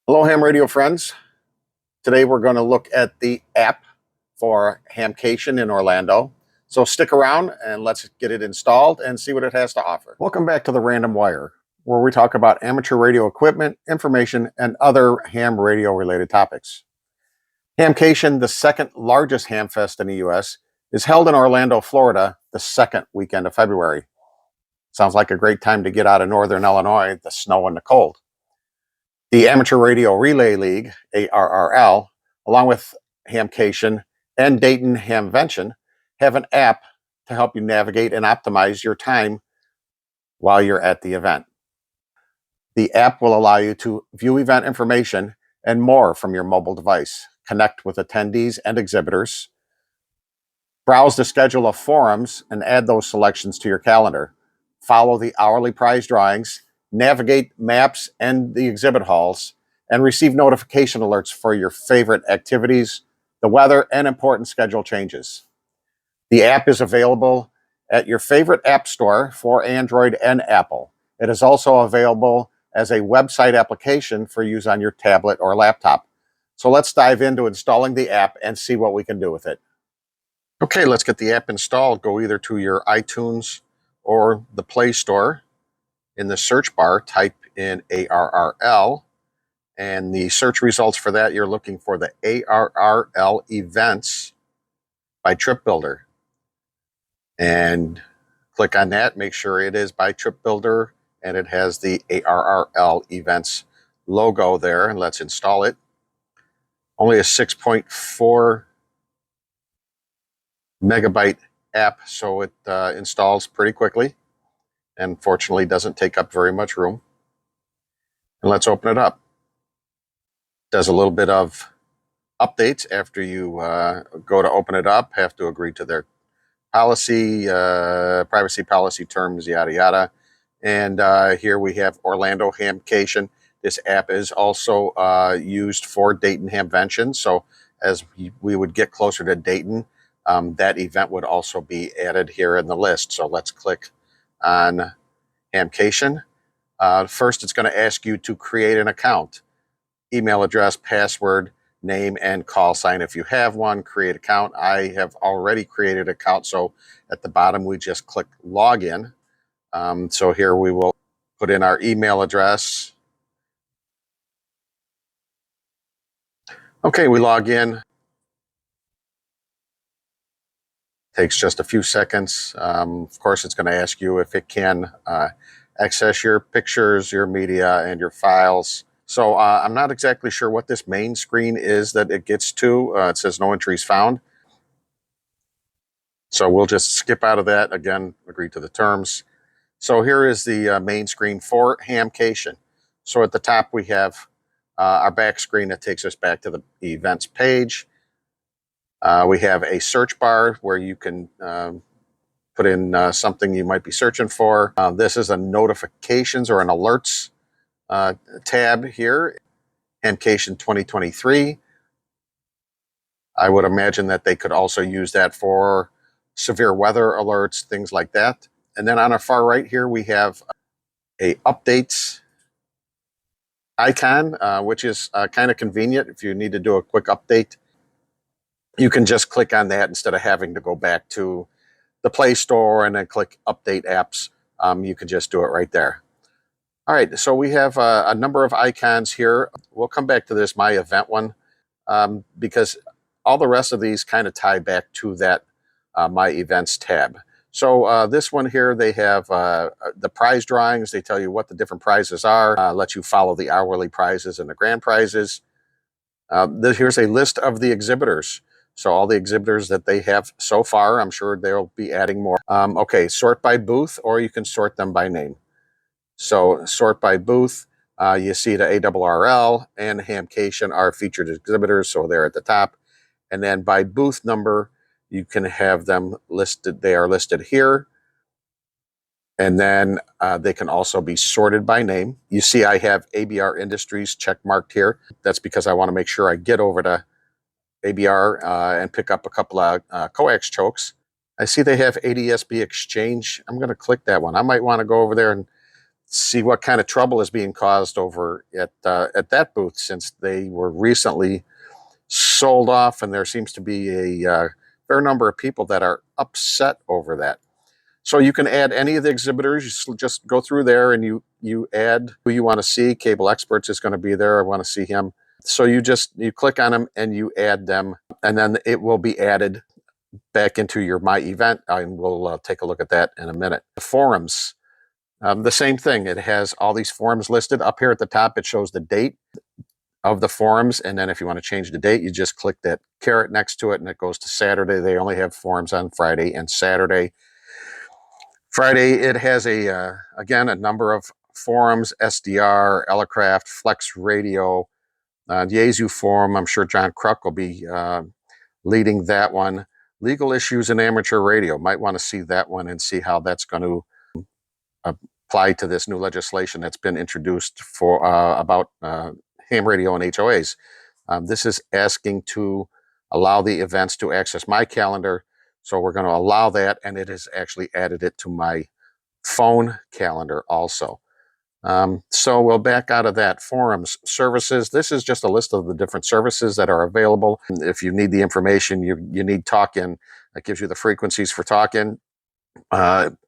Hello, ham radio friends. Today we're going to look at the app for Hamcation in Orlando. So stick around and let's get it installed and see what it has to offer. Welcome back to the Random Wire, where we talk about amateur radio equipment, information, and other ham radio related topics. Hamcation, the second largest ham fest in the U.S., is held in Orlando, Florida, the second weekend of February. Sounds like a great time to get out of Northern Illinois, the snow and the cold. The Amateur Radio Relay League, ARRL, along with Hamcation and Dayton Hamvention, have an app to help you navigate and optimize your time while you're at the event. The app will allow you to view event information and more from your mobile device, connect with attendees and exhibitors, browse the schedule of forums and add those selections to your calendar, follow the hourly prize drawings, navigate maps and the exhibit halls, and receive notification alerts for your favorite activities, the weather, and important schedule changes. The app is available at your favorite app store for Android and Apple. It is also available as a website application for use on your tablet or laptop. So let's dive into installing the app and see what we can do with it. Okay, let's get the app installed. Go either to your iTunes or the Play Store. In the search bar, type in ARRL, and the search results for that, you're looking for the ARRL events by Trip Builder. And click on that, make sure it is by Trip Builder, and it has the ARRL events logo there, and let's install it. Only a 6.4 megabyte app, so it installs pretty quickly. And fortunately doesn't take up very much room. And let's open it up. Does a little bit of updates after you go to open it up, have to agree to their policy, privacy policy terms, yada, yada. And here we have Orlando Hamcation. This app is also used for Dayton Hamvention. So as we would get closer to Dayton, that event would also be added here in the list. So let's click on Hamcation. First, it's going to ask you to create an account. Email address, password, name, and call sign if you have one. Create account. I have already created an account, so at the bottom we just click login. So here we will put in our email address. Okay, we log in. Takes just a few seconds. Of course, it's going to ask you if it can access your pictures, your media, and your files. So I'm not exactly sure what this main screen is that it gets to. It says no entries found. So we'll just skip out of that. Again, agree to the terms. So here is the main screen for Hamcation. So at the top we have our back screen that takes us back to the events page. We have a search bar where you can put in something you might be searching for. This is a notifications or an alerts tab here, Hamcation 2023. I would imagine that they could also use that for severe weather alerts, things like that. And then on our far right here, we have a updates icon, which is kind of convenient if you need to do a quick update. You can just click on that instead of having to go back to the Play Store and then click Update Apps. You can just do it right there. All right, so we have a number of icons here. We'll come back to this My Event one because all the rest of these kind of tie back to that My Events tab. So this one here, they have the prize drawings. They tell you what the different prizes are, let you follow the hourly prizes and the grand prizes. Here's a list of the exhibitors. So all the exhibitors that they have so far, I'm sure they'll be adding more. Okay, sort by booth, or you can sort them by name. So sort by booth, you see the ARRL and Hamcation are featured exhibitors, so they're at the top. And then by booth number, you can have them listed. They are listed here. And then they can also be sorted by name. You see I have ABR Industries check marked here. That's because I want to make sure I get over to ABR and pick up a couple of coax chokes. I see they have ADSB Exchange. I'm going to click that one. I might want to go over there and see what kind of trouble is being caused over at that booth, since they were recently sold off, and there seems to be a fair number of people that are upset over that. So you can add any of the exhibitors. You just go through there and you add who you want to see. Cable Experts is going to be there. I want to see him. So you click on them and you add them, and then it will be added back into your My Event, and we'll take a look at that in a minute. The forums, the same thing. It has all these forums listed. Up here at the top, it shows the date of the forums, and then if you want to change the date, you just click that caret next to it, and it goes to Saturday. They only have forums on Friday and Saturday. Friday, it has again, a number of forums: SDR, Elecraft, Flex Radio, the Yaesu forum. I'm sure John Kruk will be leading that one. Legal issues in amateur radio. Might want to see that one and see how that's going to apply to this new legislation that's been introduced for about ham radio and HOAs. This is asking to allow the events to access my calendar. So we're going to allow that, and it has actually added it to my phone calendar also. So we'll back out of that. Forums, services. This is just a list of the different services that are available. If you need the information, you need talk-in. That gives you the frequencies for talk-in.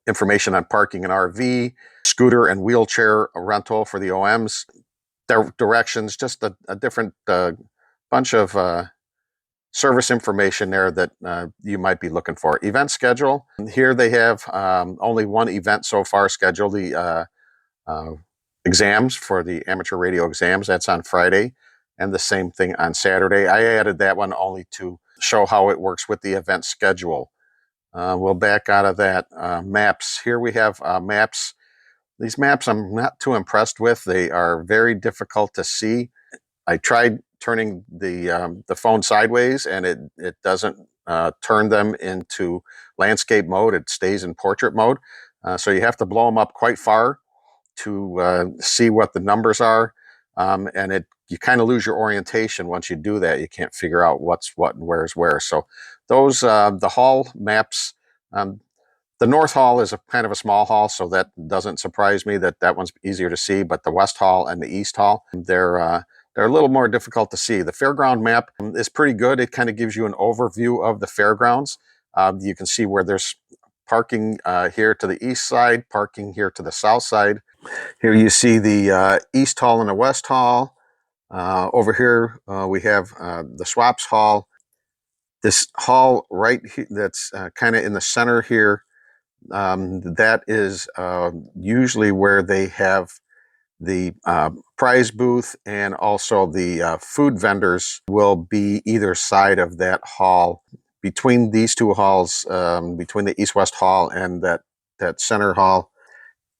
Information on parking and RV, scooter and wheelchair rental for the OMs, directions, just a different bunch of service information there that you might be looking for. Event schedule. Here they have only one event so far scheduled, the exams for the amateur radio exams. That's on Friday, and the same thing on Saturday. I added that one only to show how it works with the event schedule. We'll back out of that. Maps. Here we have maps. These maps I'm not too impressed with. They are very difficult to see. I tried turning the phone sideways, and it doesn't turn them into landscape mode. It stays in portrait mode. So you have to blow them up quite far to see what the numbers are, and you kind of lose your orientation once you do that. You can't figure out what's what and where's where. So those the hall maps. The North Hall is kind of a small hall, so that doesn't surprise me that one's easier to see. But the West Hall and the East Hall, they're a little more difficult to see. The fairground map is pretty good. It kind of gives you an overview of the fairgrounds. You can see where there's parking here to the east side, parking here to the south side. Here you see the East Hall and the West Hall. Over here we have the Swaps Hall. This hall right here, that's kind of in the center here, that is usually where they have the prize booth, and also the food vendors will be either side of that hall. Between these two halls, between the East-West Hall and that center hall,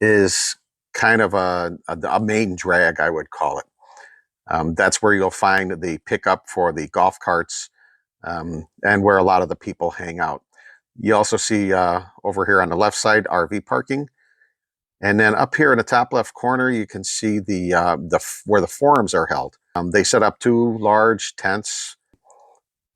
is kind of a main drag, I would call it. That's where you'll find the pickup for the golf carts, and where a lot of the people hang out. You also see over here on the left side RV parking, and then up here in the top left corner you can see where the forums are held. They set up 2 large tents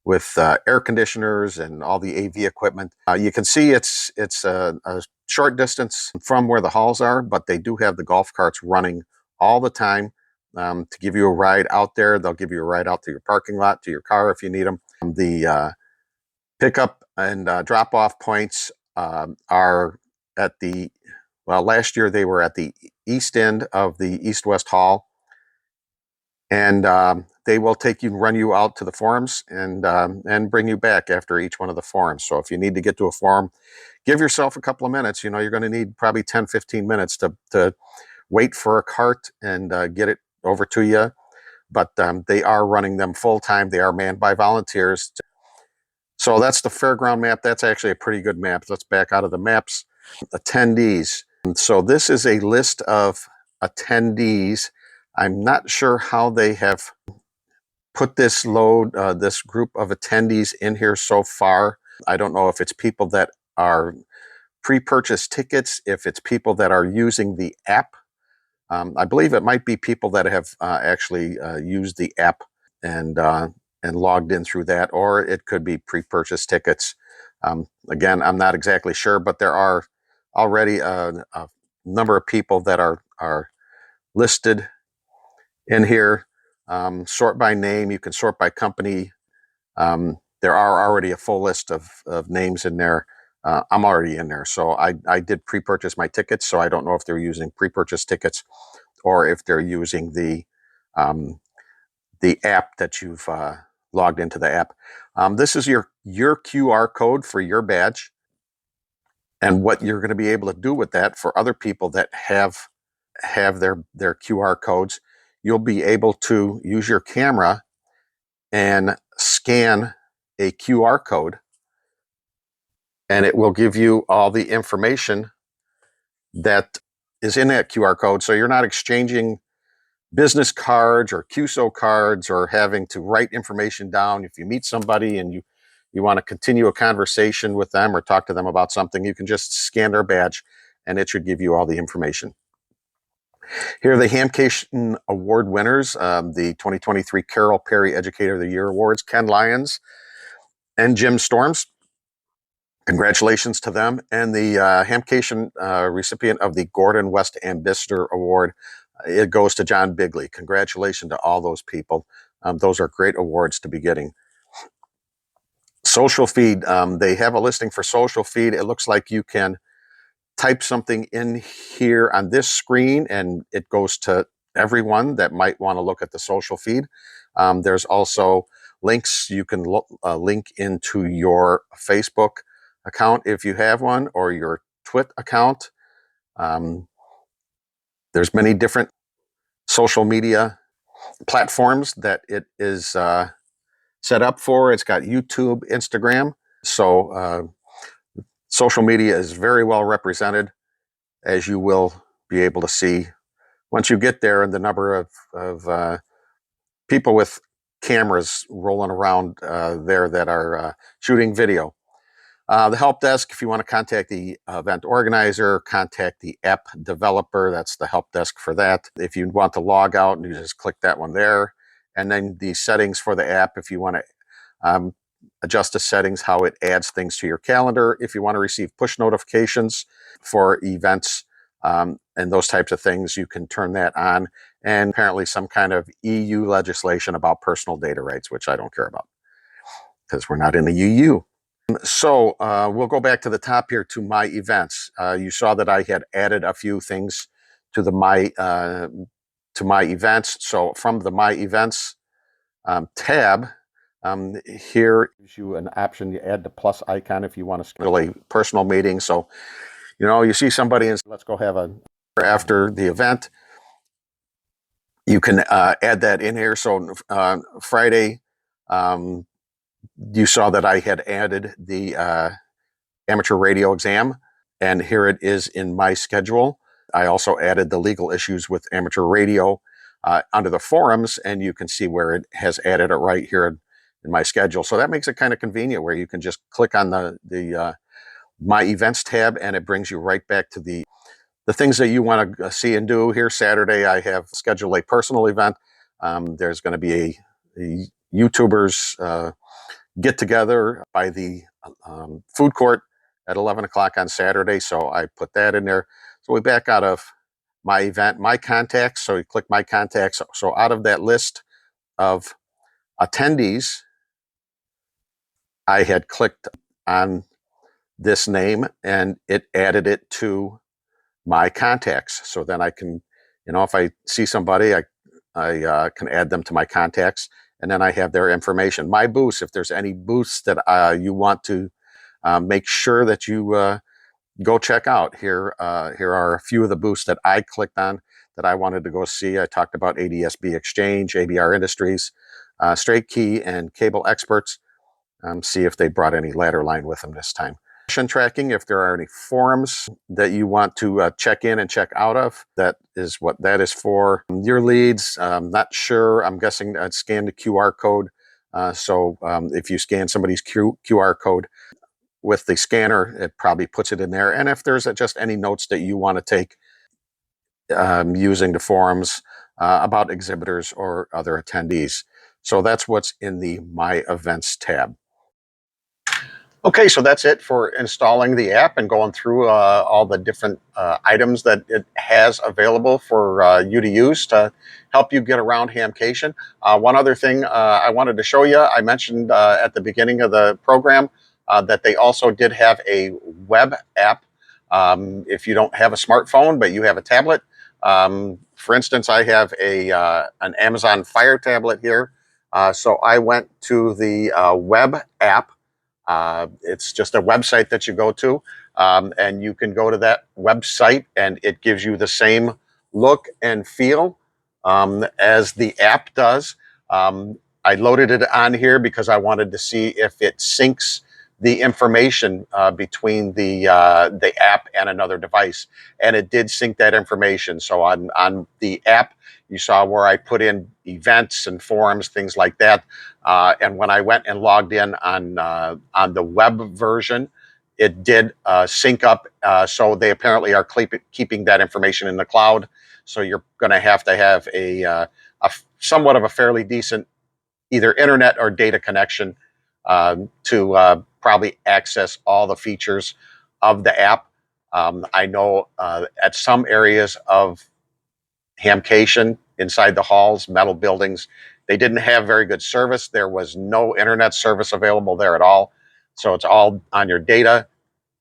with air conditioners and all the AV equipment. You can see it's a short distance from where the halls are, but they do have the golf carts running all the time to give you a ride out there. They'll give you a ride out to your parking lot, to your car if you need them. The pickup and drop-off points are at last year they were at the east end of the East-West Hall, and they will run you out to the forums and bring you back after each one of the forums. So if you need to get to a forum, give yourself a couple of minutes. You're going to need probably 10-15 minutes to wait for a cart and get it over to you. But they are running them full-time. They are manned by volunteers. So that's the fairground map. That's actually a pretty good map. Let's back out of the maps. Attendees. So this is a list of attendees. I'm not sure how they have put this group of attendees in here so far. I don't know if it's people that are pre-purchased tickets, if it's people that are using the app. I believe it might be people that have actually used the app and logged in through that, or it could be pre-purchased tickets. Again, I'm not exactly sure, but there are already a number of people that are are listed in here. Sort by name. You can sort by company. There are already a full list of names in there. I'm already in there. So I did pre-purchase my tickets, so I don't know if they're using pre-purchase tickets or if they're using the app that you've logged into the app. This is your QR code for your badge, and what you're going to be able to do with that for other people that have their QR codes. You'll be able to use your camera and scan a QR code, and it will give you all the information that is in that QR code. So you're not exchanging business cards or QSO cards or having to write information down. If you meet somebody and you want to continue a conversation with them or talk to them about something, you can just scan their badge and it should give you all the information. Here are the Hamcation Award winners, the 2023 Carol Perry Educator of the Year Awards, Ken Lyons and Jim Storms. Congratulations to them. And the Hamcation recipient of the Gordon West Ambassador Award, it goes to John Bigley. Congratulations to all those people. Those are great awards to be getting. Social feed, they have a listing for social feed. It looks like you can type something in here on this screen and it goes to everyone that might want to look at the social feed. There's also links you can link into your Facebook account if you have one, or your Twit account. There's many different social media platforms that it is set up for. It's got YouTube, Instagram. So social media is very well represented, as you will be able to see once you get there, and the number of people with cameras rolling around there that are shooting video. The help desk, if you want to contact the event organizer, contact the app developer, that's the help desk for that. If you want to log out, you just click that one there. And then the settings for the app, if you want to adjust the settings, how it adds things to your calendar. If you want to receive push notifications for events and those types of things, you can turn that on. And apparently some kind of EU legislation about personal data rights, which I don't care about because we're not in the EU. So we'll go back to the top here to my events. You saw that I had added a few things to the my events. So from the my events tab, here gives you an option to add the plus icon if you want to schedule a personal meeting. So, you know, you see somebody and let's go have a after the event. You can add that in here. So Friday, you saw that I had added the amateur radio exam, and here it is in my schedule. I also added the legal issues with amateur radio under the forums, and you can see where it has added it right here in my schedule. So that makes it kind of convenient where you can just click on the my events tab and it brings you right back to the things that you want to see and do. Here Saturday, I have scheduled a personal event. There's going to be a YouTubers get together by the food court at 11 o'clock on Saturday. So I put that in there. So we back out of my event, my contacts. So you click my contacts. So out of that list of attendees, I had clicked on this name and it added it to my contacts. So then I can, you know, if I see somebody, I can add them to my contacts, and then I have their information. My booths, if there's any booths that you want to make sure that you go check out. Here are a few of the booths that I clicked on that I wanted to go see. I talked about ADSB Exchange, ABR Industries, Straight Key, and Cable Experts. See if they brought any ladder line with them this time. Tracking, if there are any forums that you want to check in and check out of, that is what that is for. Your leads, not sure. I'm guessing I'd scan the QR code. So if you scan somebody's QR code with the scanner, it probably puts it in there. And if there's just any notes that you want to take using the forums about exhibitors or other attendees. So that's what's in the My Events tab. Okay, so that's it for installing the app and going through all the different items that it has available for you to use to help you get around Hamcation. One other thing I wanted to show you, I mentioned at the beginning of the program that they also did have a web app. If you don't have a smartphone, but you have a tablet, for instance, I have an Amazon Fire tablet here. So I went to the web app. It's just a website that you go to, and you can go to that website, and it gives you the same look and feel as the app does. I loaded it on here because I wanted to see if it syncs the information between the app and another device, and it did sync that information. So on the app, you saw where I put in events and forums, things like that. And when I went and logged in on the web version, it did sync up. So they apparently are keeping that information in the cloud. So you're going to have a somewhat of a fairly decent either internet or data connection to probably access all the features of the app. I know at some areas of Hamcation inside the halls, metal buildings, they didn't have very good service. There was no internet service available there at all. So it's all on your data,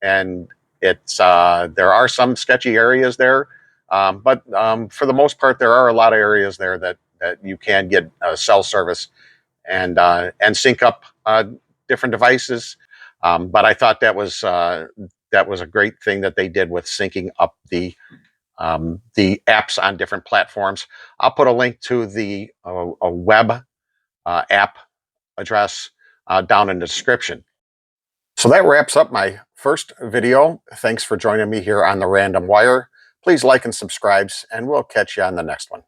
and it's there are some sketchy areas there, but for the most part, there are a lot of areas there that you can get cell service and sync up different devices. But I thought that was a great thing that they did with syncing up the apps on different platforms. I'll put a link to the a web app address down in the description. So that wraps up my first video. Thanks for joining me here on The Random Wire. Please like and subscribe, and we'll catch you on the next one.